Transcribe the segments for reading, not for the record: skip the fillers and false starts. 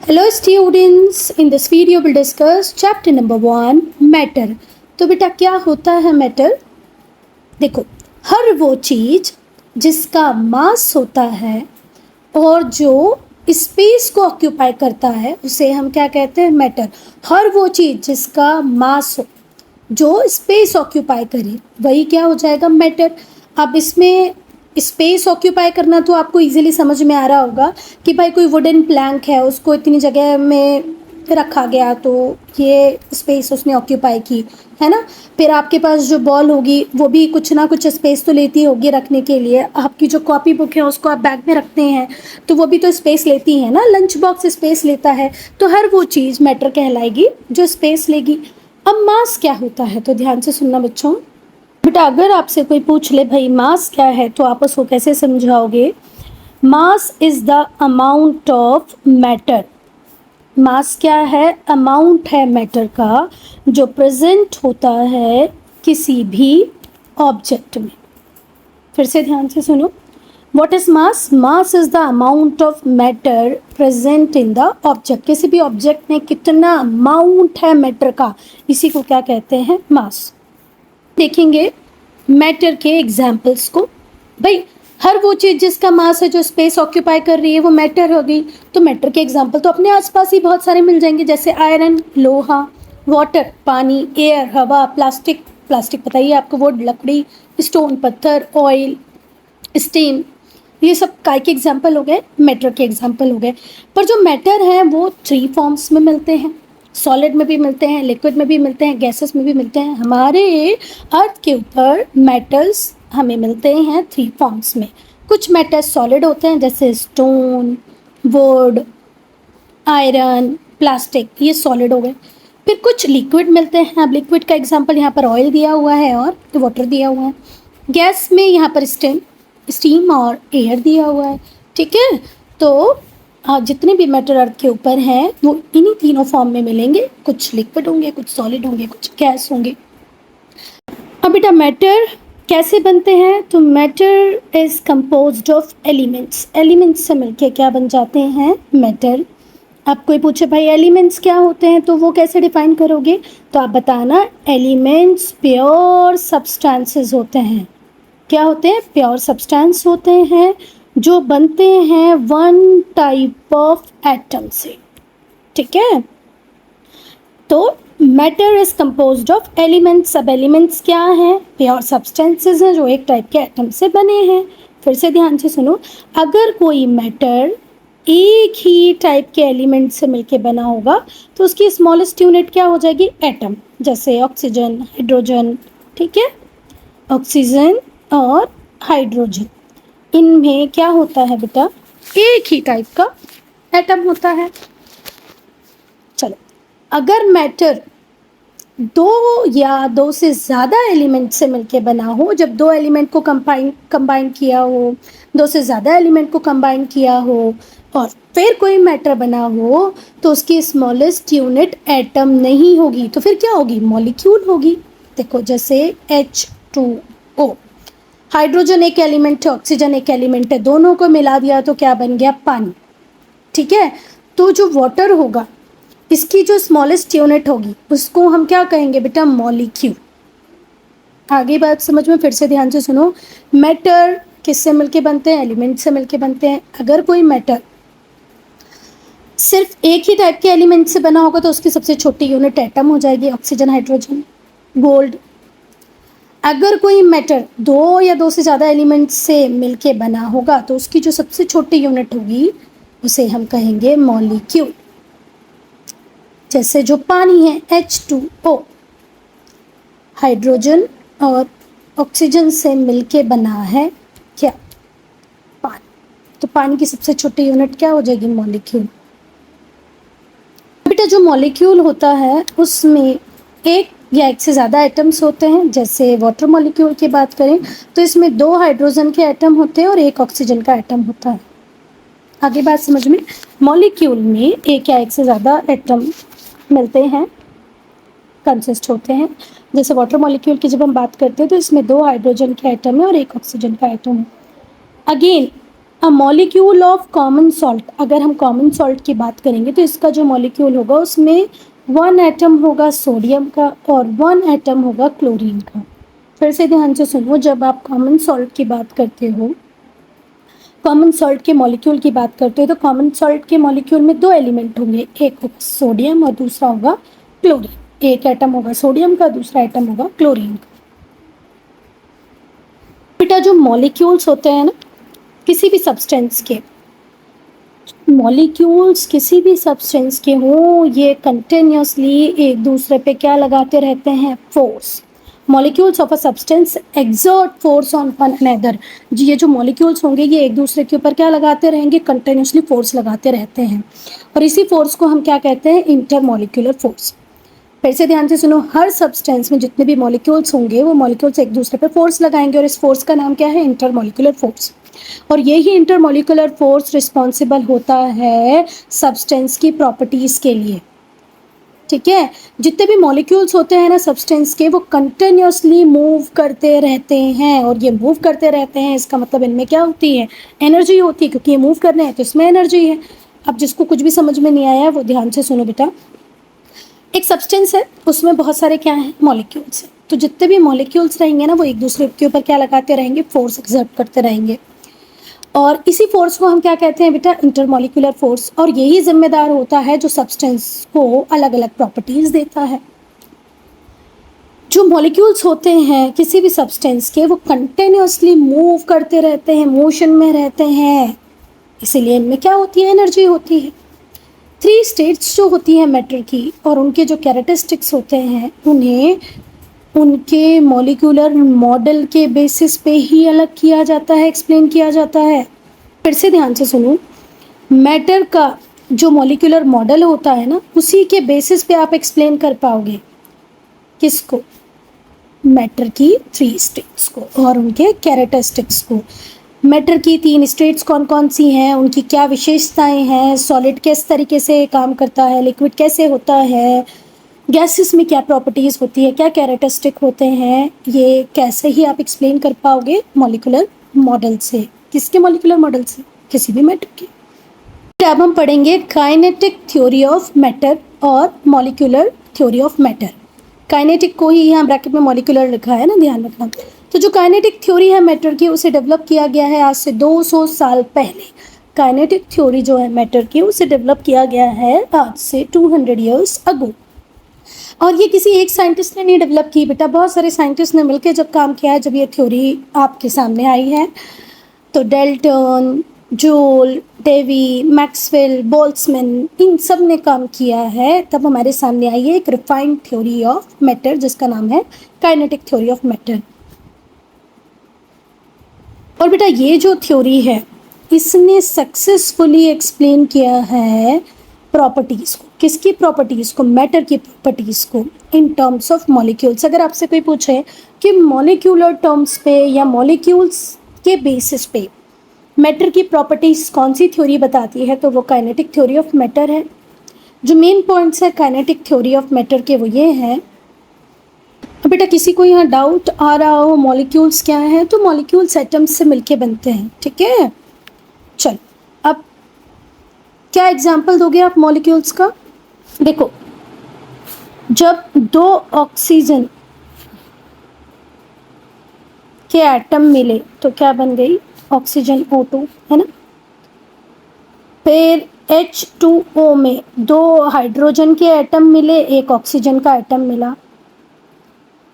Hello students, in this video we'll discuss chapter number 1 matter। तो बेटा क्या होता है मैटर? देखो, हर वो चीज जिसका मास होता है और जो स्पेस को ऑक्यूपाई करता है उसे हम क्या कहते हैं? मैटर। हर वो चीज जिसका मास हो जो स्पेस ऑक्यूपाई करे वही क्या हो जाएगा? मैटर। अब इसमें स्पेस ऑक्यूपाई करना तो आपको इजीली समझ में आ रहा होगा कि भाई कोई वुडन प्लैंक है, उसको इतनी जगह में रखा गया तो ये स्पेस उसने ऑक्यूपाई की, है ना। फिर आपके पास जो बॉल होगी वो भी कुछ ना कुछ स्पेस तो लेती होगी रखने के लिए। आपकी जो कॉपी बुक है उसको आप बैग में रखते हैं तो वो भी तो स्पेस लेती है ना। लंच बॉक्स स्पेस लेता है, तो हर वो चीज़ मैटर कहलाएगी जो स्पेस लेगी। अब मास क्या होता है, तो ध्यान से सुनना बच्चों। बेटा अगर आपसे कोई पूछ ले भाई मास क्या है, तो आप उसको कैसे समझाओगे? Mass is the amount of matter. Mass क्या है? अमाउंट है मैटर का जो प्रेजेंट होता है किसी भी ऑब्जेक्ट में। फिर से ध्यान से सुनो, what is mass? Mass is the amount of matter present in the object. किसी भी ऑब्जेक्ट में कितना अमाउंट है मैटर का, इसी को क्या कहते हैं? मास। देखेंगे मैटर के एग्जाम्पल्स को। भाई हर वो चीज़ जिसका मास है जो स्पेस ऑक्यूपाई कर रही है वो मैटर हो गई। तो मैटर के एग्जाम्पल तो अपने आसपास ही बहुत सारे मिल जाएंगे, जैसे आयरन, लोहा, वाटर पानी, एयर हवा, प्लास्टिक प्लास्टिक बताइए आपको, वुड लकड़ी, स्टोन पत्थर, ऑयल, स्टीम, ये सब काय के एग्जाम्पल हो गए? मैटर के एग्जाम्पल हो गए। पर जो मैटर है वो 3 फॉर्म्स में मिलते हैं। सॉलिड में भी मिलते हैं, लिक्विड में भी मिलते हैं, गैसेस में भी मिलते हैं। हमारे अर्थ के ऊपर मेटल्स हमें मिलते हैं 3 फॉर्म्स में। कुछ मेटल्स सॉलिड होते हैं जैसे स्टोन, वुड, आयरन, प्लास्टिक, ये सॉलिड हो गए। फिर कुछ लिक्विड मिलते हैं। अब लिक्विड का एग्जांपल यहाँ पर ऑयल दिया हुआ है और वाटर दिया हुआ है। गैस में यहाँ पर स्टीम और एयर दिया हुआ है, ठीक है। तो जितने भी मैटर अर्थ के ऊपर हैं वो इन्हीं तीनों फॉर्म में मिलेंगे। कुछ लिक्विड होंगे, कुछ सॉलिड होंगे, कुछ गैस होंगे। अब बेटा मैटर कैसे बनते हैं? तो matter is composed of elements. Elements से मिलके क्या बन जाते हैं? मैटर। अब कोई पूछे भाई एलिमेंट्स क्या होते हैं, तो वो कैसे डिफाइन करोगे? तो आप बताना, एलिमेंट्स प्योर सब्सटेंसेस होते हैं। क्या होते हैं? प्योर सब्सटेंस होते हैं जो बनते हैं वन टाइप ऑफ एटम से, ठीक है। तो matter is composed of elements. सब एलिमेंट्स क्या हैं? प्योर सब्सटेंसेस हैं जो एक टाइप के एटम से बने हैं। फिर से ध्यान से सुनो, अगर कोई मैटर एक ही टाइप के एलिमेंट से मिलके बना होगा तो उसकी स्मॉलेस्ट यूनिट क्या हो जाएगी? एटम। जैसे ऑक्सीजन, हाइड्रोजन, ठीक है। ऑक्सीजन और हाइड्रोजन, इनमें क्या होता है बेटा? एक ही टाइप का एटम होता है। चलो, अगर मैटर दो या दो से ज़्यादा एलिमेंट से मिलके बना हो, जब दो एलिमेंट को कंबाइन किया हो, दो से ज़्यादा एलिमेंट को कंबाइन किया हो और फिर कोई मैटर बना हो, तो उसकी स्मॉलेस्ट यूनिट एटम नहीं होगी, तो फिर क्या होगी? मॉलिक्यूल होगी। देखो जैसे H2O, हाइड्रोजन एक एलिमेंट है, ऑक्सीजन एक एलिमेंट है, दोनों को मिला दिया तो क्या बन गया? पानी, ठीक है। तो जो वाटर होगा इसकी जो स्मॉलेस्ट यूनिट होगी उसको हम क्या कहेंगे बेटा? मॉलिक्यूल। आगे बात समझ में? फिर से ध्यान से सुनो, मैटर किससे मिलके बनते हैं? एलिमेंट से मिलके बनते हैं। अगर कोई मैटर सिर्फ एक ही टाइप के एलिमेंट से बना होगा तो उसकी सबसे छोटी यूनिट एटम हो जाएगी, ऑक्सीजन, हाइड्रोजन, गोल्ड। अगर कोई मैटर दो या दो से ज़्यादा एलिमेंट से मिलके बना होगा तो उसकी जो सबसे छोटी यूनिट होगी उसे हम कहेंगे मॉलिक्यूल। जैसे जो पानी है H2O, हाइड्रोजन और ऑक्सीजन से मिलके बना है क्या? पानी। तो पानी की सबसे छोटी यूनिट क्या हो जाएगी? मॉलिक्यूल। बेटा जो मॉलिक्यूल होता है उसमें एक या एक से ज़्यादा एटम्स होते हैं। जैसे वाटर मॉलिक्यूल की बात करें तो इसमें 2 हाइड्रोजन के एटम होते हैं और 1 ऑक्सीजन का एटम होता है। आगे बात समझ में? मॉलिक्यूल में एक या एक से ज़्यादा एटम मिलते हैं, कंसिस्ट होते हैं। जैसे वाटर मॉलिक्यूल की जब हम बात करते हैं तो इसमें 2 हाइड्रोजन के एटम है और 1 ऑक्सीजन का एटम है। Again a molecule of common salt, अगर हम कॉमन सॉल्ट की बात करेंगे तो इसका जो मॉलिक्यूल होगा उसमें 1 एटम होगा सोडियम का और 1 एटम होगा क्लोरीन का। फिर से ध्यान से सुनो, जब आप कॉमन सॉल्ट की बात करते हो, कॉमन सॉल्ट के मॉलिक्यूल की बात करते हो, तो कॉमन सॉल्ट के मॉलिक्यूल में 2 एलिमेंट होंगे, एक होगा सोडियम और दूसरा होगा क्लोरीन। एक एटम होगा सोडियम का, दूसरा एटम होगा क्लोरीन का। बेटा जो मॉलिक्यूल्स होते हैं ना किसी भी सब्सटेंस के, मॉलिक्यूल्स किसी भी सब्सटेंस के हों, ये कंटिन्यूसली एक दूसरे पे क्या लगाते रहते हैं, force. Molecules of a substance exert force on one another. जी ये जो मॉलिक्यूल्स होंगे ये एक दूसरे के ऊपर क्या लगाते रहेंगे, कंटिन्यूसली फोर्स लगाते रहते हैं, और इसी फोर्स को हम क्या कहते हैं, इंटरमॉलिक्यूलर फोर्स। फिर से ध्यान से सुनो, हर सब्सटेंस में जितने भी मॉलिक्यूल्स होंगे वो मॉलिक्यूल्स एक दूसरे पे फोर्स लगाएंगे और इस फोर्स का नाम क्या है, इंटरमॉलिक्यूलर फोर्स। और यही इंटरमॉलिक्यूलर फोर्स रिस्पॉन्सिबल होता है सब्सटेंस की प्रॉपर्टीज के लिए। ठीक है, जितने भी मॉलिक्यूल्स होते हैं ना सब्सटेंस के, वो कंटिन्यूसली मूव करते रहते हैं, और ये मूव करते रहते हैं इसका मतलब इनमें क्या होती है, एनर्जी होती है, क्योंकि ये मूव कर रहे हैं तो इसमें एनर्जी है। अब जिसको कुछ भी समझ में नहीं आया वो ध्यान से सुनो बेटा। एक सब्सटेंस है, उसमें बहुत सारे क्या हैं, मॉलिक्यूल्स हैं, तो जितने भी मॉलिक्यूल्स रहेंगे ना वो एक दूसरे के ऊपर क्या लगाते रहेंगे, फोर्स एक्सर्ट करते रहेंगे, और इसी फोर्स को हम क्या कहते हैं बेटा, इंटरमॉलिक्यूलर फोर्स। और यही जिम्मेदार होता है जो सब्सटेंस को अलग अलग प्रॉपर्टीज देता है। जो मॉलिक्यूल्स होते हैं किसी भी सब्सटेंस के, वो कंटिन्यूसली मूव करते रहते हैं, मोशन में रहते हैं, इसीलिए इनमें क्या होती है, एनर्जी होती है। 3 स्टेट्स जो होती है मैटर की और उनके जो कैरेक्टरिस्टिक्स होते हैं उन्हें उनके मॉलिक्यूलर मॉडल के बेसिस पे ही अलग किया जाता है, एक्सप्लेन किया जाता है। फिर से ध्यान से सुनो, मैटर का जो मॉलिक्यूलर मॉडल होता है ना उसी के बेसिस पे आप एक्सप्लेन कर पाओगे किसको, मैटर की 3 स्टेट्स को और उनके कैरेक्टरिस्टिक्स को। मैटर की 3 स्टेट्स कौन कौन सी हैं, उनकी क्या विशेषताएं हैं, सॉलिड किस तरीके से काम करता है, लिक्विड कैसे होता है, गैसेस में क्या प्रॉपर्टीज़ होती है, क्या कैरेक्टरिस्टिक होते हैं, ये कैसे ही आप एक्सप्लेन कर पाओगे, मॉलिक्यूलर मॉडल से। किसके मॉलिक्यूलर मॉडल से, किसी भी मैटर के। अब हम पढ़ेंगे काइनेटिक थ्योरी ऑफ मैटर और molecular theory of matter. Kinetic को ही यहाँ ब्रैकेट में मॉलिक्यूलर लिखा है ना, ध्यान रखना। तो जो काइनेटिक थ्योरी है मैटर की उसे डेवलप किया गया है आज से 200 साल पहले। काइनेटिक थ्योरी जो है मैटर की उसे डेवलप किया गया है आज से 200 ईयर्स अगो। और ये किसी एक साइंटिस्ट ने नहीं डेवलप की बेटा, बहुत सारे साइंटिस्ट ने मिलकर जब काम किया है, जब ये थ्योरी आपके सामने आई है, तो Dalton, Joule, Davy, Maxwell, Boltzmann, इन सब ने काम किया है, तब हमारे सामने आई है एक रिफाइंड थ्योरी ऑफ मैटर जिसका नाम है काइनेटिक थ्योरी ऑफ मैटर। और बेटा ये जो थ्योरी है इसने सक्सेसफुली एक्सप्लेन किया है प्रॉपर्टीज़ को। किसकी प्रॉपर्टीज़ को, मैटर की प्रॉपर्टीज़ को, इन टर्म्स ऑफ मॉलिक्यूल्स। अगर आपसे कोई पूछे कि मॉलिक्यूलर टर्म्स पे या मॉलिक्यूल्स के बेसिस पे मैटर की प्रॉपर्टीज़ कौन सी थ्योरी बताती है, तो वो काइनेटिक थ्योरी ऑफ मैटर है। जो मेन पॉइंट्स है काइनेटिक थ्योरी ऑफ मैटर के वो ये हैं। बेटा किसी को यहाँ डाउट आ रहा हो मॉलिक्यूल्स क्या है, तो मॉलिक्यूल्स एटम्स से मिलके बनते हैं, ठीक है। चल अब क्या एग्जाम्पल दोगे आप मॉलिक्यूल्स का। देखो जब 2 ऑक्सीजन के एटम मिले तो क्या बन गई, ऑक्सीजन O2, है ना। फिर H2O में 2 हाइड्रोजन के एटम मिले, एक ऑक्सीजन का एटम मिला।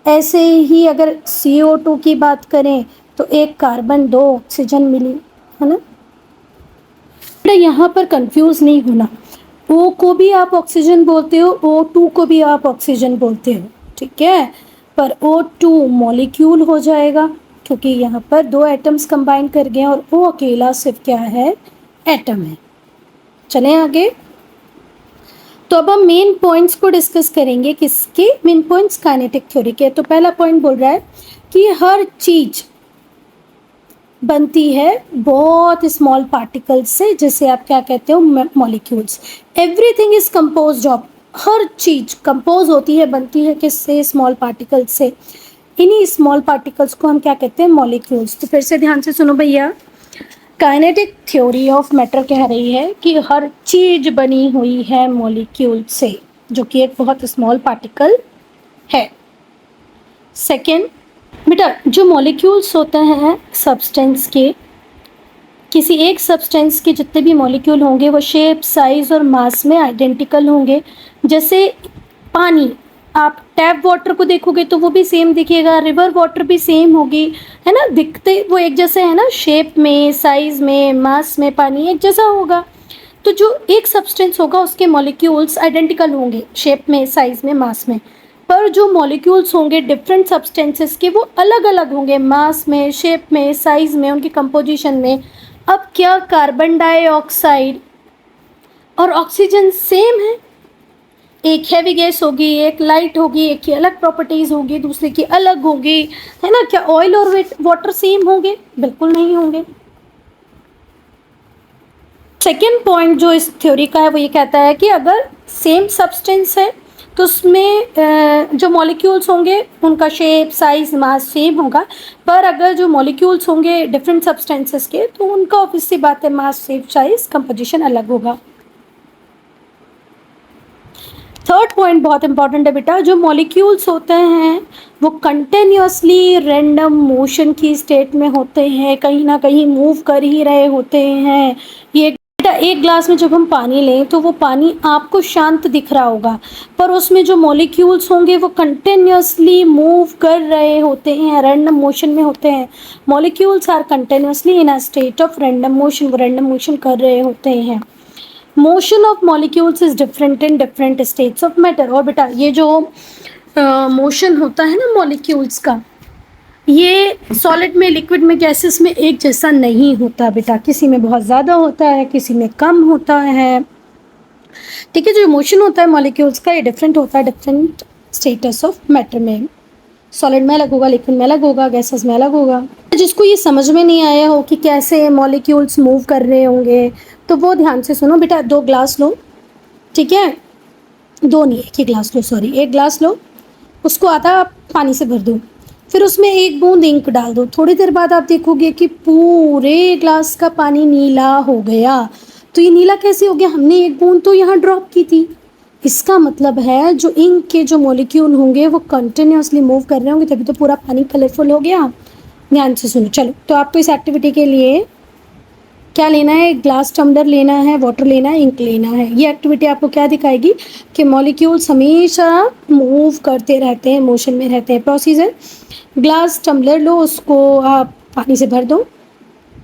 ऐसे ही अगर CO2 की बात करें तो एक कार्बन 2 ऑक्सीजन मिली, है ना। यहाँ पर कंफ्यूज नहीं होना, O को भी आप ऑक्सीजन बोलते हो, O2 को भी आप ऑक्सीजन बोलते हो, ठीक है, पर O2 मॉलिक्यूल हो जाएगा क्योंकि यहाँ पर 2 एटम्स कंबाइन कर गए और O अकेला सिर्फ क्या है, एटम है। चलें आगे। तो अब हम मेन पॉइंट्स को डिस्कस करेंगे, किसके मेन पॉइंट्स, काइनेटिक थ्योरी के। तो पहला पॉइंट बोल रहा है कि हर चीज बनती है बहुत स्मॉल पार्टिकल्स से, जिसे आप क्या कहते हो, molecules. Everything is composed of, हर चीज कंपोज होती है, बनती है किससे, स्मॉल पार्टिकल्स से। इन्हीं स्मॉल पार्टिकल्स को हम क्या कहते हैं, मॉलिक्यूल्स। तो फिर से ध्यान से सुनो भैया, काइनेटिक थ्योरी ऑफ मैटर कह रही है कि हर चीज बनी हुई है मॉलिक्यूल से, जो कि एक बहुत स्मॉल पार्टिकल है। सेकेंड, बेटा जो मॉलिक्यूल्स होते हैं सब्सटेंस के, किसी एक सब्सटेंस के जितने भी मॉलिक्यूल होंगे वो शेप, साइज और मास में आइडेंटिकल होंगे। जैसे पानी, आप टैप वाटर को देखोगे तो वो भी सेम दिखेगा, रिवर वाटर भी सेम होगी, है ना, दिखते वो एक जैसे है ना, शेप में, साइज में, मास में पानी एक जैसा होगा। तो जो एक सब्सटेंस होगा उसके मॉलिक्यूल्स आइडेंटिकल होंगे शेप में, साइज में, मास में। पर जो मॉलिक्यूल्स होंगे डिफरेंट सब्सटेंसेस के वो अलग अलग होंगे, मास में, शेप में, साइज में, उनकी कंपोजिशन में। अब क्या कार्बन डाइऑक्साइड और ऑक्सीजन सेम है? एक हैवी गैस होगी, एक लाइट होगी, एक की अलग प्रॉपर्टीज होगी, दूसरे की अलग होगी, है ना। क्या ऑयल और वाटर सेम होंगे? बिल्कुल नहीं होंगे। सेकेंड पॉइंट जो इस थ्योरी का है वो ये कहता है कि अगर सेम सब्सटेंस है तो उसमें जो मॉलिक्यूल्स होंगे उनका शेप, साइज, मास सेम होगा। पर अगर जो मॉलिक्यूल्स होंगे डिफरेंट सब्सटेंसेस के तो उनका ऑब्वियस सी बात है मास, शेप, साइज, कंपोजिशन अलग होगा। थर्ड पॉइंट बहुत इंपॉर्टेंट है बेटा, जो मॉलिक्यूल्स होते हैं वो कंटिन्यूसली रैंडम मोशन की स्टेट में होते हैं, कहीं ना कहीं मूव कर ही रहे होते हैं। ये बेटा एक ग्लास में जब हम पानी लें तो वो पानी आपको शांत दिख रहा होगा, पर उसमें जो मॉलिक्यूल्स होंगे वो कंटिन्यूसली मूव कर रहे होते हैं, रैंडम मोशन में होते हैं। Molecules are continuously in a state of random motion, वो रैंडम मोशन कर रहे होते हैं। Motion of molecules is different in different states of matter. और बेटा ये जो मोशन होता है ना मॉलिक्यूल्स का, ये सॉलिड में, लिक्विड में, गैसेस में एक जैसा नहीं होता बेटा, किसी में बहुत ज़्यादा होता है, किसी में कम होता है। ठीक है, जो मोशन होता है मॉलिक्यूल्स का ये डिफरेंट होता है डिफरेंट स्टेटस ऑफ मैटर में। सॉलिड में अलग होगा, लिक्विड में अलग होगा, गैसेस में अलग होगा। जिसको ये समझ में नहीं आया हो कि कैसे मॉलिक्यूल्स मूव कर रहे होंगे तो वो ध्यान से सुनो बेटा। 2 ग्लास लो, ठीक है, 2 नहीं, एक ही ग्लास लो, सॉरी, 1 ग्लास लो, उसको आधा पानी से भर दो, फिर उसमें 1 बूंद इंक डाल दो। थोड़ी देर बाद आप देखोगे कि पूरे ग्लास का पानी नीला हो गया। तो ये नीला कैसे हो गया? हमने 1 बूंद तो यहाँ ड्रॉप की थी। इसका मतलब है जो इंक के जो मॉलिक्यूल होंगे वो कंटिन्यूसली मूव कर रहे होंगे, तभी तो पूरा पानी कलरफुल हो गया। ध्यान से सुनो। चलो, तो आपको इस एक्टिविटी के लिए क्या लेना है? एक ग्लास टम्बलर लेना है, वाटर लेना है, इंक लेना है। ये एक्टिविटी आपको क्या दिखाएगी कि मॉलिक्यूल्स हमेशा मूव करते रहते हैं, मोशन में रहते हैं। प्रोसीजर, ग्लास टम्बलर लो, उसको आप पानी से भर दो।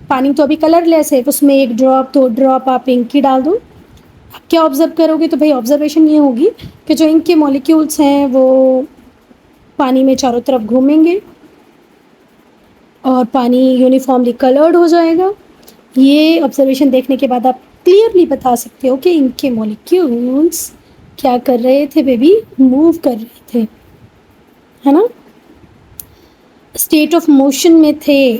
पानी तो अभी कलरलेस है, उसमें 1 ड्रॉप 2 ड्रॉप आप इंक की डाल दो। आप क्या ऑब्जर्व करोगे? तो भाई ऑब्जर्वेशन ये होगी कि जो इंक के मॉलिक्यूल्स हैं वो पानी में चारों तरफ घूमेंगे और पानी यूनिफॉर्मली कलर्ड हो जाएगा। ये ऑब्जर्वेशन देखने के बाद आप क्लियरली बता सकते हो कि इनके मॉलिक्यूल्स क्या कर रहे थे बेबी? मूव कर रहे थे, है ना, स्टेट ऑफ मोशन में थे।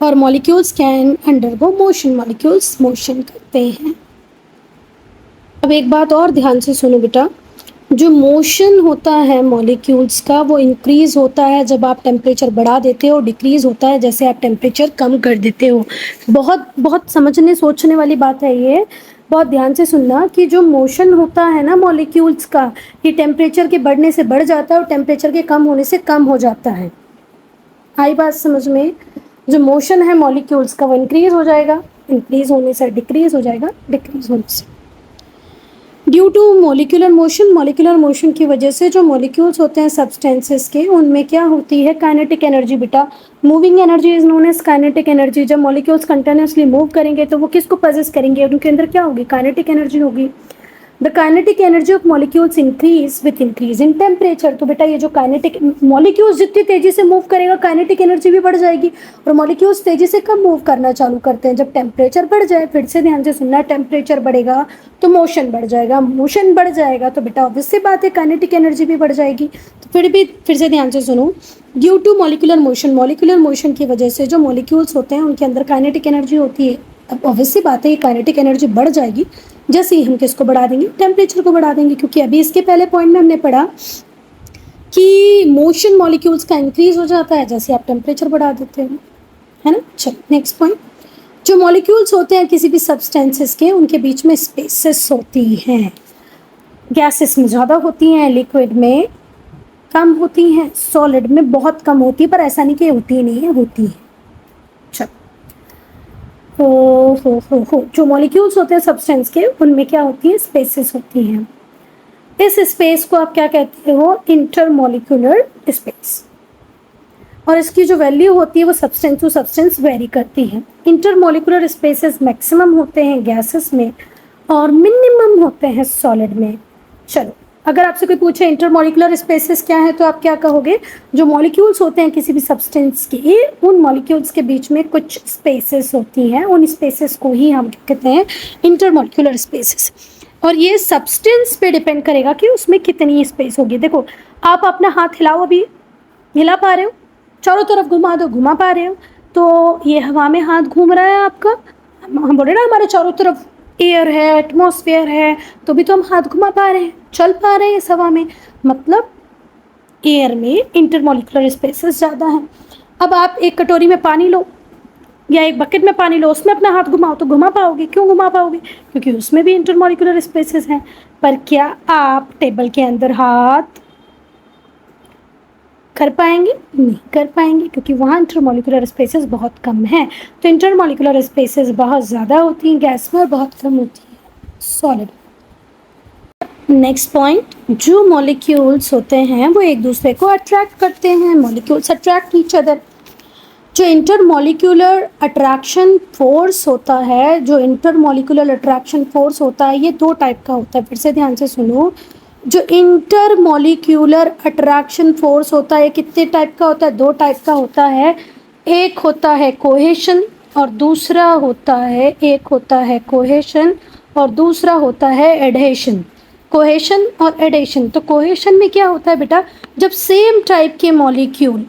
और molecules can undergo motion, molecules motion करते हैं। अब एक बात और ध्यान से सुनो बेटा, जो मोशन होता है मॉलिक्यूल्स का वो इंक्रीज़ होता है जब आप टेम्परेचर बढ़ा देते हो, डिक्रीज़ होता है जैसे आप टेम्परेचर कम कर देते हो। बहुत बहुत समझने सोचने वाली बात है ये, बहुत ध्यान से सुनना कि जो मोशन होता है ना मॉलिक्यूल्स का, ये टेम्परेचर के बढ़ने से बढ़ जाता है और टेम्परेचर के कम होने से कम हो जाता है। आई बात समझ में? जो मोशन है मॉलिक्यूल्स का वो इंक्रीज़ हो जाएगा, इंक्रीज़ होने से डिक्रीज़ हो जाएगा, डिक्रीज़ होने से। ड्यू टू मॉलिक्यूलर मोशन की वजह से जो मॉलिक्यूल्स होते हैं सब्सटेंसेस के, उनमें क्या होती है? काइनेटिक एनर्जी बेटा। Moving energy is known as kinetic energy. जब मॉलिक्यूल्स कंटिन्यूसली मूव करेंगे तो वो किसको पजेस करेंगे? उनके अंदर क्या होगी? काइनेटिक एनर्जी होगी। The kinetic energy of molecules increase with increase in temperature. तो बेटा ये जो काइनेटिक मॉलिक्यूल्स जितनी तेजी से मूव करेगा काइनेटिक एनर्जी भी बढ़ जाएगी, और मॉलिक्यूल्स तेजी से कब मूव करना चालू करते हैं? जब टेम्परेचर बढ़ जाए। फिर से ध्यान से सुनना, टेम्परेचर बढ़ेगा तो मोशन बढ़ जाएगा, मोशन बढ़ जाएगा तो बेटा ऑब्वियस सी बात है काइनेटिक एनर्जी भी बढ़ जाएगी। तो फिर से ध्यान से सुनो, ड्यू टू मॉलिक्यूलर मोशन की वजह से जो मॉलिक्यूल्स होते हैं उनके अंदर काइनेटिक एनर्जी होती है। अब ऑब्वियस सी बात है ये काइनेटिक एनर्जी बढ़ जाएगी जैसे ही हम किसको बढ़ा देंगे? टेम्परेचर को बढ़ा देंगे। क्योंकि अभी इसके पहले पॉइंट में हमने पढ़ा कि मोशन मॉलिक्यूल्स का इंक्रीज हो जाता है जैसे आप टेम्परेचर बढ़ा देते हो। है ना। चलो नेक्स्ट पॉइंट, जो मॉलिक्यूल्स होते हैं किसी भी सब्सटेंसेस के, उनके बीच में स्पेसेस होती हैं। गैसेस में ज़्यादा होती हैं, लिक्विड में कम होती हैं, सॉलिड में बहुत कम होती है, पर ऐसा नहीं कि होती नहीं है, होती है। चलो हो जो मॉलिक्यूल्स होते हैं सब्सटेंस के, उनमें क्या होती है, स्पेसेस होती हैं। इस स्पेस को आप क्या कहते हो, इंटरमॉलिक्यूलर स्पेस। और इसकी जो वैल्यू होती है वो सब्सटेंस टू सब्सटेंस वेरी करती है। इंटरमॉलिक्यूलर स्पेसेस मैक्सिमम होते हैं गैसेस में और मिनिमम होते हैं सॉलिड में। चलो, अगर आपसे कोई पूछे इंटरमॉलिक्यूलर स्पेसेस क्या है, तो आप क्या कहोगे, जो मॉलिक्यूल्स होते हैं किसी भी सब्सटेंस के, उन मॉलिक्यूल्स के बीच में कुछ स्पेसेस होती हैं, उन स्पेसेस को ही हम कहते हैं इंटरमॉलिक्यूलर स्पेसेस। और ये सब्सटेंस पे डिपेंड करेगा कि उसमें कितनी स्पेस होगी। देखो, आप अपना हाथ हिलाओ, अभी हिला पा रहे हो, चारों तरफ घुमा दो, घुमा पा रहे हो, तो ये हवा में हाथ घूम रहा है आपका। हम बोले ना हमारे चारों तरफ एयर है, एटमॉस्फेयर है, तो भी तो हम हाथ घुमा पा रहे हैं, चल पा रहे हैं इस हवा में, मतलब एयर में इंटरमॉलिक्यूलर स्पेसेस ज़्यादा हैं। अब आप एक कटोरी में पानी लो या एक बकेट में पानी लो, उसमें अपना हाथ घुमाओ तो घुमा पाओगे। क्यों घुमा पाओगे, क्योंकि उसमें भी इंटरमॉलिक्यूलर स्पेसेस हैं। पर क्या आप टेबल के अंदर हाथ कर पाएंगे, नहीं कर पाएंगे, क्योंकि वहाँ इंटरमॉलिक्यूलर स्पेसेस बहुत कम हैं। तो इंटरमॉलिक्यूलर स्पेसेस बहुत ज़्यादा होती हैं गैस में और बहुत कम होती है सॉलिड। नेक्स्ट पॉइंट, जो मॉलिक्यूल्स होते हैं वो एक दूसरे को अट्रैक्ट करते हैं। Molecules attract each other. जो इंटरमॉलिक्यूलर अट्रैक्शन फोर्स होता है, जो इंटरमॉलिक्यूलर अट्रैक्शन फोर्स होता है, ये दो टाइप का होता है। फिर से ध्यान से सुनो, जो इंटरमॉलिक्यूलर अट्रैक्शन फोर्स होता है कितने टाइप का होता है, दो टाइप का होता है। एक होता है कोहेशन और दूसरा होता है, एक होता है कोहेशन और दूसरा होता है एडहेशन। कोहेशन और एडहेशन। तो कोहेशन में क्या होता है बेटा, जब सेम टाइप के मॉलिक्यूल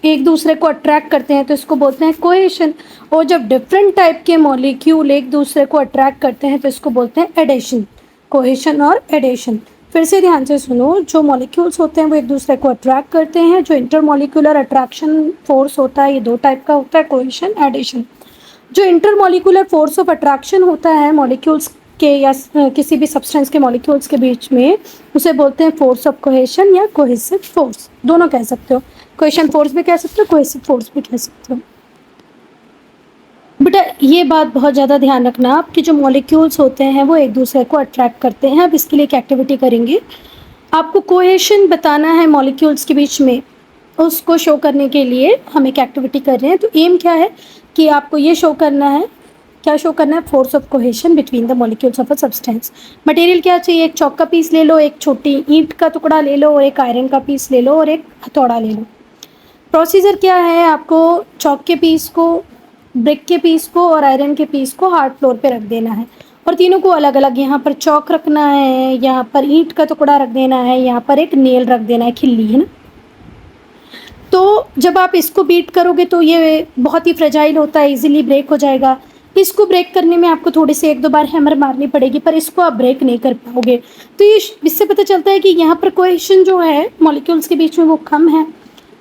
एक दूसरे को अट्रैक्ट करते हैं तो इसको बोलते हैं कोहेशन, और जब डिफरेंट टाइप के मॉलिक्यूल एक दूसरे को अट्रैक्ट करते हैं तो इसको बोलते हैं एडेशन। कोहेशन और एडेशन। फिर से ध्यान से सुनो, जो मॉलिक्यूल्स होते हैं वो एक दूसरे को अट्रैक्ट करते हैं। जो इंटरमॉलिक्यूलर अट्रैक्शन फोर्स होता है ये दो टाइप का होता है, कोहेशन, एडेशन। जो इंटरमॉलिक्यूलर फोर्स ऑफ अट्रैक्शन होता है मॉलिक्यूल्स के या किसी भी सब्सटेंस के मॉलिक्यूल्स के बीच में, उसे बोलते हैं फोर्स ऑफ कोहेशन या कोहेसिव फोर्स, दोनों कह सकते हो। कोहेशन फोर्स भी कह सकते हो, कोहेसिव फोर्स भी कह सकते हो। बेटा ये बात बहुत ज़्यादा ध्यान रखना, आपके जो मॉलिक्यूल्स होते हैं वो एक दूसरे को अट्रैक्ट करते हैं। अब इसके लिए एक एक्टिविटी करेंगे, आपको कोहेशन बताना है मॉलिक्यूल्स के बीच में, उसको शो करने के लिए हम एक एक्टिविटी कर रहे हैं। तो एम क्या है कि आपको ये शो करना है, क्या शो करना है, force of cohesion between the molecules of a substance. Material क्या चाहिए, एक चौक का पीस ले लो, एक छोटी ईंट का टुकड़ा ले लो, और एक आयरन का पीस ले लो, और एक हथौड़ा ले लो। प्रोसीजर क्या है, आपको चौक के पीस को, ब्रिक के पीस को और आयरन के पीस को हार्ड फ्लोर पे रख देना है, और तीनों को अलग अलग, यहाँ पर चौक रखना है, यहाँ पर ईंट का टुकड़ा रख देना है, यहाँ पर एक नेल रख देना है, खिल्ली है ना। तो जब आप इसको बीट करोगे तो ये बहुत ही फ्रेजाइल होता है, इजीली ब्रेक हो जाएगा। इसको ब्रेक करने में आपको थोड़ी सी एक दो बार हैमर मारनी पड़ेगी, पर इसको आप ब्रेक नहीं कर पाओगे। तो ये इससे पता चलता है कि यहाँ पर कोहेशन जो है मॉलिक्यूल्स के बीच में वो कम है,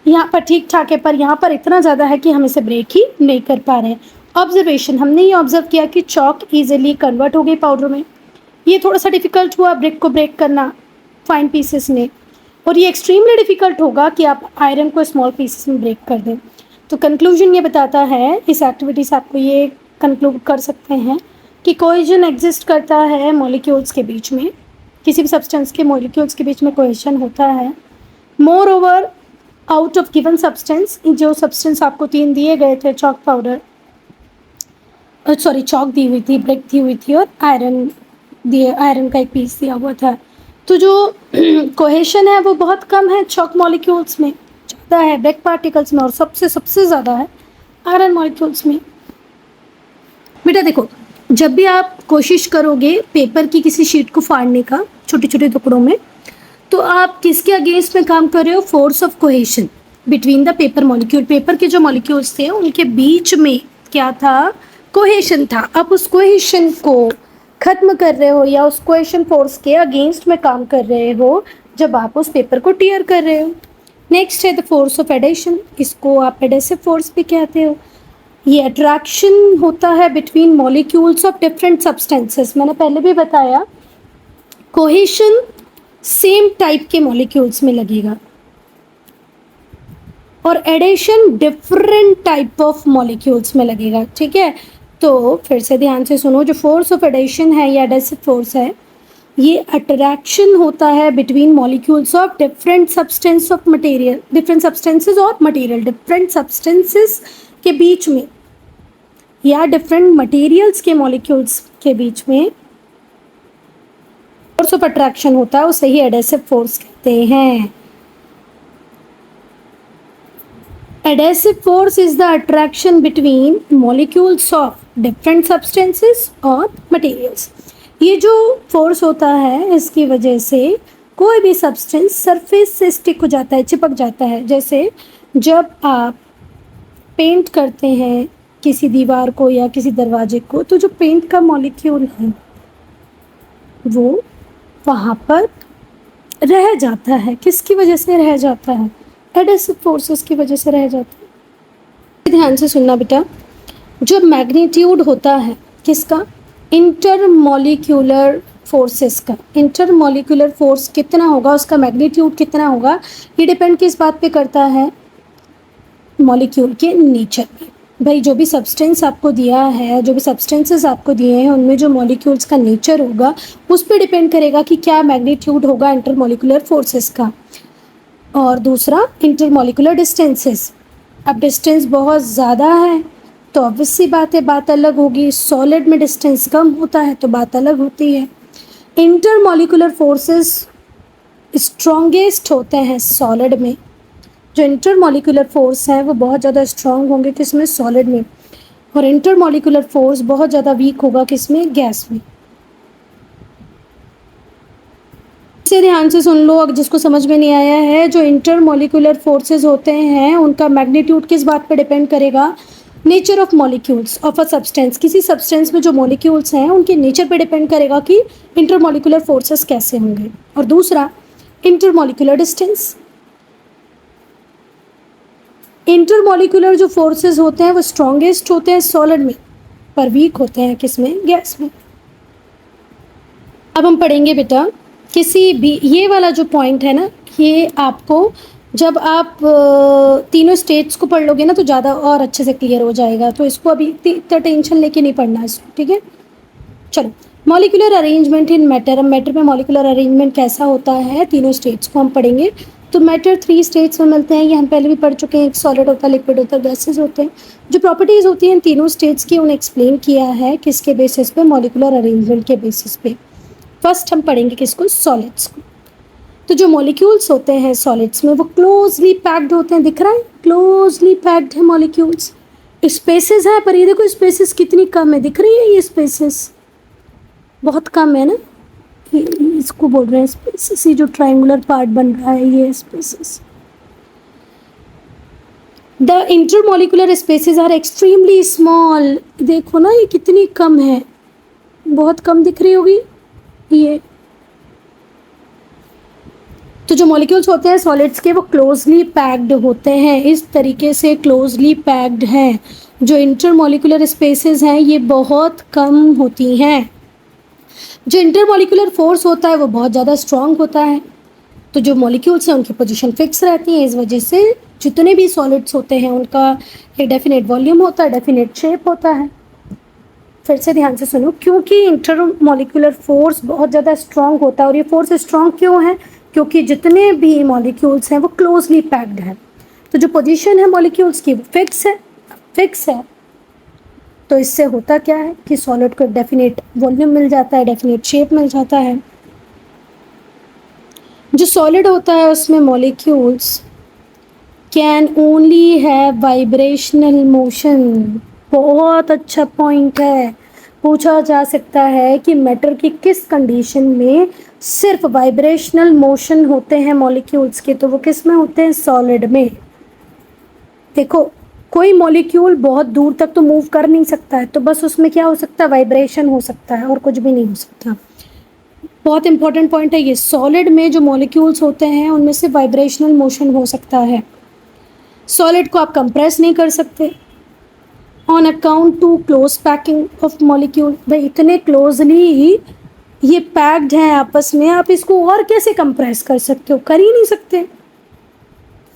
यहाँ पर ठीक ठाक है, पर यहाँ पर इतना ज़्यादा है कि हम इसे ब्रेक ही नहीं कर पा रहे हैं। ऑब्जर्वेशन, हमने ये ऑब्जर्व किया कि चौक ईजिली कन्वर्ट हो गई पाउडर में। ये थोड़ा सा डिफ़िकल्ट हुआ ब्रिक को ब्रेक करना फाइन पीसेस में, और ये एक्सट्रीमली डिफ़िकल्ट होगा कि आप आयरन को स्मॉल पीसेस में ब्रेक कर दें। तो कंक्लूजन ये बताता है, इस एक्टिविटी से आपको ये कंक्लूड कर सकते हैं कि कोहेशन एग्जिस्ट करता है मॉलिक्यूल्स के बीच में, किसी भी सब्सटेंस के मॉलिक्यूल्स के बीच में कोहेशन होता है। More over, out of given substance, जो सब्सटेंस आपको 3 दिए गए थे, चौक पाउडर, सॉरी चौक दी हुई थी, ब्रिक दी हुई थी, और आयरन का एक पीस दिया हुआ था। तो जो कोहेशन है वो बहुत कम है चौक मॉलिक्यूल्स में, ज़्यादा है ब्रिक पार्टिकल्स में, और सबसे ज़्यादा है आयरन मॉलिक्यूल्स में। बेटा देखो, जब भी आप कोशिश करोगे पेपर की किसी शीट को फाड़ने का छोटे छोटे टुकड़ों में, तो आप किसके अगेंस्ट में काम कर रहे हो, force of cohesion between the paper molecule. Paper के जो मॉलिक्यूल्स थे उनके बीच में क्या था, कोहेशन था। आप उस कोहेशन को ख़त्म कर रहे हो या उस कोहेशन फोर्स के अगेंस्ट में काम कर रहे हो जब आप उस पेपर को टीयर कर रहे हो। नेक्स्ट है द फोर्स ऑफ एडेशन, इसको आप एडेसिव फोर्स भी कहते हो। ये अट्रैक्शन होता है between molecules of different substances. मैंने पहले भी बताया कोहेशन सेम टाइप के मॉलिक्यूल्स में लगेगा और adhesion different type of molecules में लगेगा। ठीक है, तो फिर से ध्यान से सुनो, जो फोर्स ऑफ एडेशन है या एडेसिव फोर्स है, ये अट्रैक्शन होता है between molecules of different substance of material, different substances और मटेरियल, डिफरेंट सब्सटेंसेस के बीच में या डिफरेंट मटेरियल्स के मॉलिक्यूल्स के बीच में फोर्स ऑफ अट्रैक्शन होता है, उसे ही एडेसिव फोर्स कहते हैं। Adhesive force is the attraction between molecules of different substances और materials। ये जो फोर्स होता है इसकी वजह से कोई भी सब्सटेंस सरफेस से स्टिक हो जाता है, चिपक जाता है। जैसे जब आप पेंट करते हैं किसी दीवार को या किसी दरवाजे को, तो जो पेंट का मॉलिक्यूल है वो वहाँ पर रह जाता है। किसकी वजह से रह जाता है? एडेसिव फोर्सेस की वजह से रह जाता है। ध्यान से सुनना बेटा, जो मैग्नीट्यूड होता है किसका? इंटरमॉलिक्यूलर फोर्सेस का। इंटरमॉलिक्यूलर फोर्स कितना होगा, उसका मैग्नीट्यूड कितना होगा, ये डिपेंड किस बात पे करता है? मॉलिक्यूल के नेचर पे। भाई जो भी सब्सटेंस आपको दिया है, जो भी सब्सटेंसेस आपको दिए हैं, उनमें जो मॉलिक्यूल्स का नेचर होगा उस पर डिपेंड करेगा कि क्या मैग्नीट्यूड होगा इंटरमॉलिक्यूलर फोर्सेस का। और दूसरा इंटरमॉलिक्यूलर डिस्टेंसेस। अब डिस्टेंस बहुत ज़्यादा है तो ऑब्वियस सी बात है, बात अलग होगी। सॉलिड में डिस्टेंस कम होता है तो बात अलग होती है। इंटरमॉलिक्यूलर फोर्सेस स्ट्रॉन्गेस्ट होते हैं सॉलिड में। जो इंटरमॉलिक्यूलर फोर्स हैं वो बहुत ज़्यादा स्ट्रॉन्ग होंगे किसमें? सॉलिड में। और इंटरमॉलिक्यूलर फोर्स बहुत ज़्यादा वीक होगा किसमें? गैस में। इसे ध्यान से सुन लो, अगर जिसको समझ में नहीं आया है, जो इंटरमॉलिक्यूलर फोर्सेस होते हैं उनका मैग्नीट्यूड किस बात पर डिपेंड करेगा? Nature of molecules of a substance. किसी सब्सटेंस में जो मॉलिक्यूल्स हैं उनके नेचर पे डिपेंड करेगा कि इंटरमॉलिक्यूलर फोर्सेस कैसे होंगे। और दूसरा इंटरमॉलिक्यूलर डिस्टेंस। इंटरमॉलिक्यूलर जो फोर्सेस होते हैं वो स्ट्रॉन्गेस्ट होते हैं सॉलिड में, पर वीक होते हैं किसमें? गैस में। अब हम पढ़ेंगे बेटा किसी भी, ये वाला जो पॉइंट है ना, ये आपको जब आप तीनों स्टेट्स को पढ़ लोगे ना तो ज़्यादा और अच्छे से क्लियर हो जाएगा। तो इसको अभी इतना टेंशन लेके नहीं पढ़ना है इसको, ठीक है। चलो, मॉलिक्यूलर अरेंजमेंट इन मैटर। अब मैटर में मॉलिक्यूलर अरेंजमेंट कैसा होता है, तीनों स्टेट्स को हम पढ़ेंगे। तो मैटर 3 स्टेट्स में मिलते हैं, ये हम पहले भी पढ़ चुके हैं। एक सॉलिड होता है, लिक्विड होता है, गैसेज होते हैं। जो प्रॉपर्टीज़ होती हैं इन तीनों स्टेट्स की उन्हें एक्सप्लेन किया है किसके बेसिस पे? मॉलिक्यूलर अरेंजमेंट के बेसिस पे। फर्स्ट हम पढ़ेंगे किसको? सॉलिड्स को। तो जो मॉलिक्यूल्स होते हैं सॉलिड्स में वो क्लोजली पैक्ड होते हैं, दिख रहा है? क्लोजली पैक्ड है मॉलिक्यूल्स। स्पेसेस है, पर ये देखो स्पेसेस कितनी कम है, दिख रही है? ये स्पेसेस बहुत कम है ना, इसको बोल रहे हैं स्पेसेस। ये जो ट्रायंगुलर पार्ट बन रहा है ये spaces. The intermolecular spaces are extremely small. देखो ना ये कितनी कम है, बहुत कम दिख रही होगी ये। तो जो मॉलिक्यूल्स होते हैं सॉलिड्स के वो क्लोजली पैक्ड होते हैं, इस तरीके से क्लोजली पैक्ड हैं। जो इंटरमॉलिक्यूलर स्पेसेस हैं ये बहुत कम होती हैं। जो इंटरमॉलिक्यूलर फोर्स होता है वो बहुत ज़्यादा स्ट्रॉन्ग होता है। तो जो मॉलिक्यूल्स हैं उनकी पोजीशन फिक्स रहती है। इस वजह से जितने भी सॉलिड्स होते हैं उनका एक डेफिनेट वॉल्यूम होता है, डेफिनेट शेप होता है। फिर से ध्यान से सुनो, क्योंकि इंटरमॉलिक्यूलर फोर्स बहुत ज़्यादा स्ट्रॉन्ग होता है। और ये फोर्स स्ट्रॉन्ग क्यों है? क्योंकि जितने भी मॉलिक्यूल्स हैं वो क्लोजली पैक्ड हैं। तो जो पोजीशन है मॉलिक्यूल्स की वो फिक्स है। तो इससे होता क्या है कि सॉलिड को डेफिनेट वॉल्यूम मिल जाता है, डेफिनेट शेप मिल जाता है। जो सॉलिड होता है उसमें molecules can only have vibrational motion. बहुत अच्छा पॉइंट है। पूछा जा सकता है कि मैटर की किस कंडीशन में सिर्फ वाइब्रेशनल मोशन होते हैं मॉलिक्यूल्स के, तो वो किस में होते हैं? सॉलिड में। देखो कोई मॉलिक्यूल बहुत दूर तक तो मूव कर नहीं सकता है, तो बस उसमें क्या हो सकता है? वाइब्रेशन हो सकता है और कुछ भी नहीं हो सकता। बहुत इंपॉर्टेंट पॉइंट है ये। सॉलिड में जो मॉलिक्यूल्स होते हैं उनमें से वाइब्रेशनल मोशन हो सकता है। सॉलिड को आप कंप्रेस नहीं कर सकते, on account to close packing of molecule. भाई इतने क्लोजली ये पैक्ड हैं आपस में, आप इसको और कैसे कंप्रेस कर सकते हो? कर ही नहीं सकते है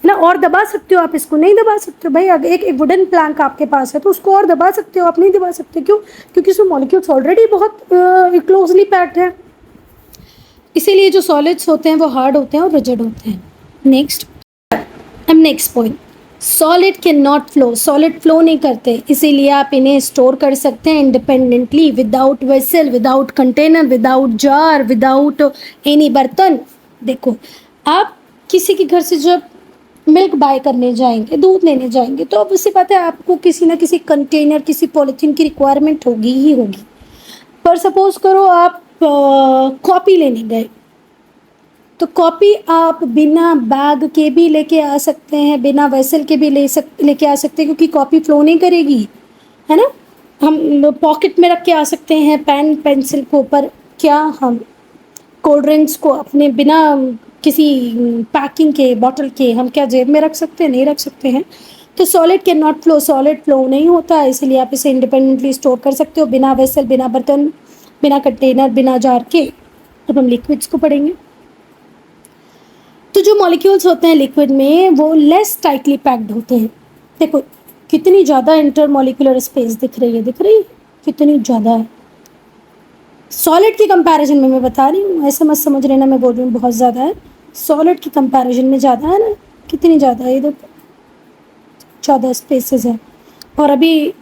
ना। और दबा सकते हो आप इसको? नहीं दबा सकते हो भाई। अगर एक वुडन प्लैंक आपके पास है तो उसको और दबा सकते हो, आप नहीं दबा सकते। क्यों? क्योंकि उसमें मॉलिक्यूल्स ऑलरेडी बहुत क्लोजली पैक्ड है। इसीलिए जो सॉलिड्स होते हैं वो हार्ड होते हैं और रिजिड होते हैं। Next point, solid can not flow. Solid flow नहीं करते, इसीलिए आप इन्हें स्टोर कर सकते हैं independently, without vessel, without container, without jar, without any बर्तन। देखो, आप किसी के घर से जब मिल्क बाय करने जाएंगे, दूध लेने जाएंगे, तो अब उससे पता है आपको किसी ना किसी कंटेनर, किसी पॉलिथीन की रिक्वायरमेंट होगी ही होगी। पर सपोज करो आप कॉपी लेने गए, तो कॉपी आप बिना बैग के भी लेके आ सकते हैं, बिना वेसल के भी लेके आ सकते हैं, क्योंकि कॉपी फ्लो नहीं करेगी, है ना। हम पॉकेट में रख के आ सकते हैं पेन पेंसिल को, पर क्या हम कोल्ड ड्रिंक्स को अपने बिना किसी पैकिंग के, बॉटल के, हम क्या जेब में रख सकते हैं? नहीं रख सकते हैं। तो solid can not flow, solid flow नहीं होता, इसलिए आप इसे इंडिपेंडेंटली स्टोर कर सकते हो, बिना वेसल, बिना बर्तन, बिना कंटेनर, बिना जार के। अब हम लिक्विड्स को पढ़ेंगे। तो जो मॉलिक्यूल्स होते हैं लिक्विड में वो लेस टाइटली पैक्ड होते हैं। देखो कितनी ज़्यादा इंटरमॉलिक्यूलर स्पेस दिख रही है, कितनी ज़्यादा है। सॉलिड की कंपैरिजन में मैं बता रही हूँ, ऐसा मत समझ लेना मैं बोल रही हूँ बहुत ज़्यादा है। सॉलिड की कंपैरिजन में ज़्यादा है ना, कितनी ज़्यादा है, इधर ज़्यादा स्पेसेस है। और अभी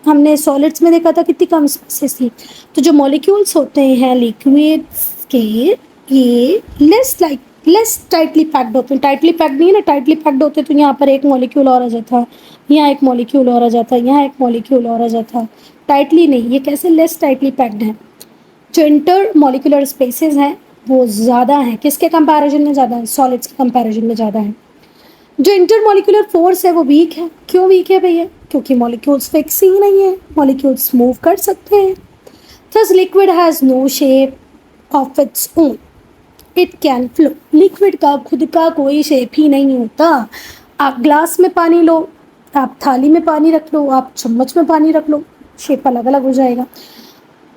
हमने सॉलिड्स में देखा था कितनी कम स्पेसेस थी। तो जो मॉलिक्यूल्स होते हैं लिक्विड्स के, ये लेस टाइटली पैक्ड होते हैं। टाइटली पैक्ड नहीं है ना, टाइटली पैक्ड होते तो यहाँ पर एक मॉलिक्यूल और आ जाता, यहाँ एक मॉलिक्यूल और आ जाता, यहाँ एक मॉलिक्यूल और आ जाता। टाइटली नहीं, ये कैसे लेस टाइटली पैक्ड है। जो इंटर मॉलिक्यूलर स्पेसेस हैं वो ज़्यादा हैं, किसके कंपैरिजन में ज़्यादा है? सॉलिड्स के कंपैरिजन में ज़्यादा है। जो इंटर मॉलिक्यूलर फोर्स है वो वीक है। क्यों वीक है भैया? क्योंकि मॉलिक्यूल्स फिक्स ही नहीं है, मॉलिक्यूल्स मूव कर सकते हैं। Thus liquid has no shape of its own, it can flow. Liquid का खुद का कोई शेप ही नहीं होता। आप ग्लास में पानी लो, आप थाली में पानी रख लो, आप चम्मच में पानी रख लो, शेप अलग अलग हो जाएगा।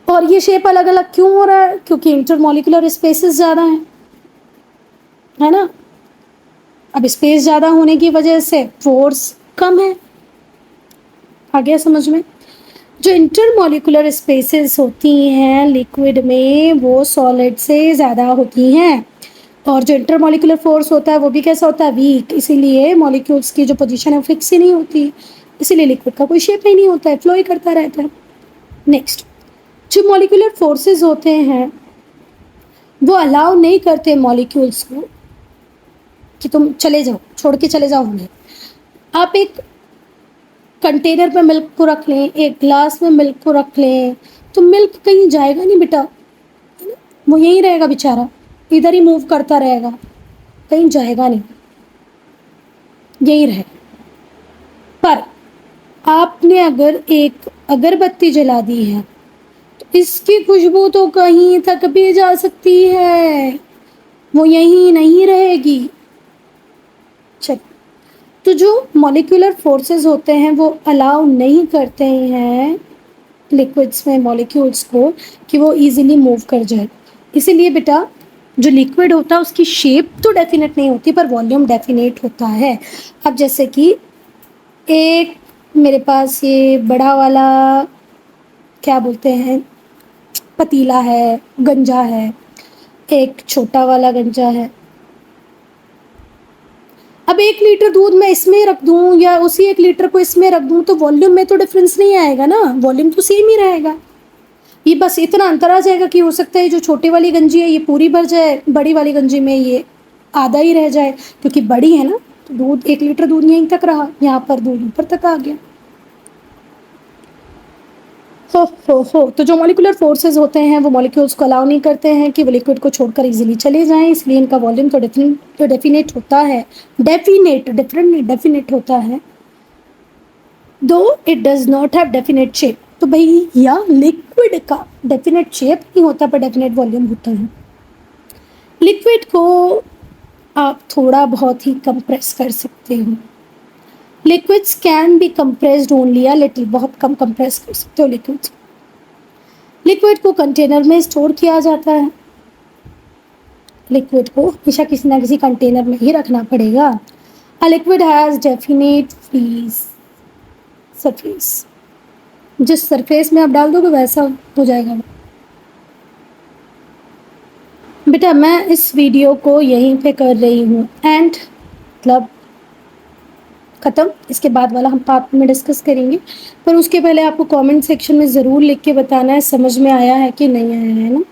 और ये शेप अलग अलग क्यों हो रहा है? क्योंकि इंटरमॉलिक्यूलर स्पेसेस ज़्यादा हैं, है ना। अब स्पेस ज़्यादा होने की वजह से फोर्स कम है। आ गया समझ में? जो इंटरमॉलिक्यूलर स्पेसेस होती हैं लिक्विड में वो सॉलिड से ज़्यादा होती हैं। और जो इंटरमॉलिक्यूलर फोर्स होता है वो भी कैसा होता है? वीक। इसीलिए मॉलिक्यूल्स की जो पोजीशन है वो फिक्स ही नहीं होती, इसीलिए लिक्विड का कोई शेप ही नहीं होता है, फ्लो ही करता रहता है। नेक्स्ट, जो मॉलिक्यूलर फोर्सेस होते हैं वो अलाउ नहीं करते मॉलिक्यूल्स को कि तुम चले जाओ, छोड़ के चले जाओ उन्हें। आप एक कंटेनर में मिल्क को रख लें, एक ग्लास में मिल्क को रख लें, तो मिल्क कहीं जाएगा नहीं बेटा, वो यहीं रहेगा बेचारा, इधर ही मूव करता रहेगा, कहीं जाएगा नहीं, यहीं रहेगा। पर आपने अगर एक अगरबत्ती जला दी है तो इसकी खुशबू तो कहीं तक भी जा सकती है, वो यहीं नहीं रहेगी। चल, तो जो मॉलिक्यूलर फोर्सेस होते हैं वो अलाउ नहीं करते हैं लिक्विड्स में मॉलिक्यूल्स को कि वो इजीली मूव कर जाए। इसीलिए बेटा जो लिक्विड होता है उसकी शेप तो डेफिनेट नहीं होती पर वॉल्यूम डेफिनेट होता है। अब जैसे कि एक मेरे पास ये बड़ा वाला क्या बोलते हैं पतीला है, गंजा है, एक छोटा वाला गंजा है। अब 1 लीटर दूध मैं इसमें रख दूं या उसी 1 लीटर को इसमें रख दूं तो वॉल्यूम में तो डिफरेंस नहीं आएगा ना, वॉल्यूम तो सेम ही रहेगा। ये बस इतना अंतर आ जाएगा कि हो सकता है जो छोटी वाली गंजी है ये पूरी भर जाए, बड़ी वाली गंजी में ये आधा ही रह जाए, क्योंकि बड़ी है ना, तो दूध 1 लीटर दूध यहीं तक रहा, यहाँ पर दूध ऊपर तक आ गया। हो तो जो मॉलिक्यूलर फोर्सेस होते हैं वो मॉलिक्यूल्स को अलाउ नहीं करते हैं कि वो लिक्विड को छोड़कर इजीली चले जाएं, इसलिए इनका वॉल्यूम तो डेफिनेट होता है, डेफिनेट होता है, दो it does not have definite shape. तो भाई या लिक्विड का डेफिनेट शेप नहीं होता पर डेफिनेट वॉल्यूम होता है। लिक्विड को आप थोड़ा बहुत ही कंप्रेस कर सकते हो, liquids can be compressed only a little, बहुत कम कंप्रेस कर सकते हो लिक्विड्स। लिक्विड को कंटेनर में स्टोर किया जाता है, लिक्विड को हमेशा किसी ना किसी कंटेनर में ही रखना पड़ेगा। A liquid has definite free surface, जिस सरफेस में आप डाल दोगे वैसा हो जाएगा। बेटा मैं इस वीडियो को यहीं पे कर रही हूँ, एंड मतलब ख़त्म। इसके बाद वाला हम पार्ट में डिस्कस करेंगे, पर उसके पहले आपको कमेंट सेक्शन में ज़रूर लिख के बताना है समझ में आया है कि नहीं आया है ना।